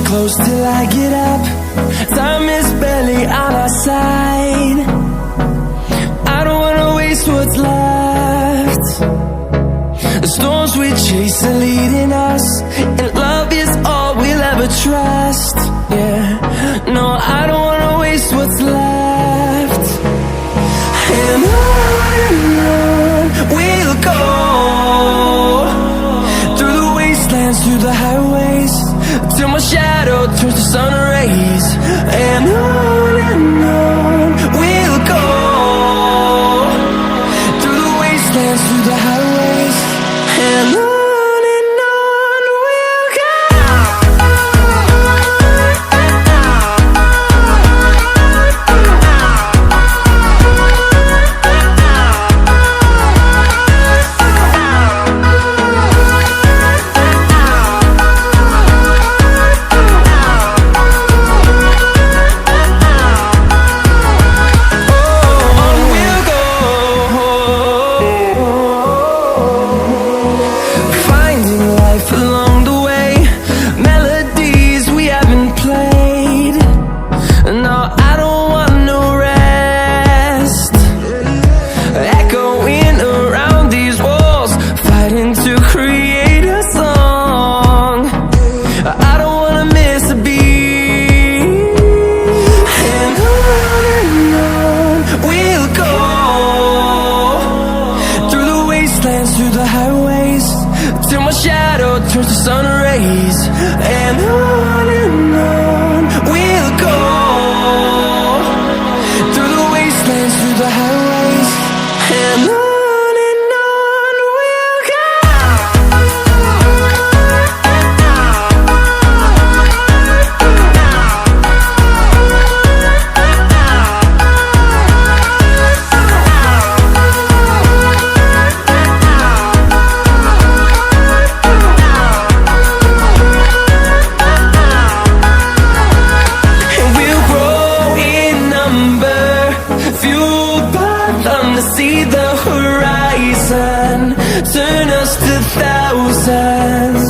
close till I get up. Time is barely on our side. I don't wanna waste what's left. The storms we chase are leading us, and love is all we'll ever trust. Yeah, no, I don't wanna waste what's left. And on we'll go, through the wastelands, through the highways, till my shadow turns to sun rays. And on we'll go, through the wastelands, through the highways, and on we'll go. Through the highways, till my shadow turns to sun rays. And on we'll go, through the wastelands, through the highways, and on we'll go. To see the horizon turn us to thousands.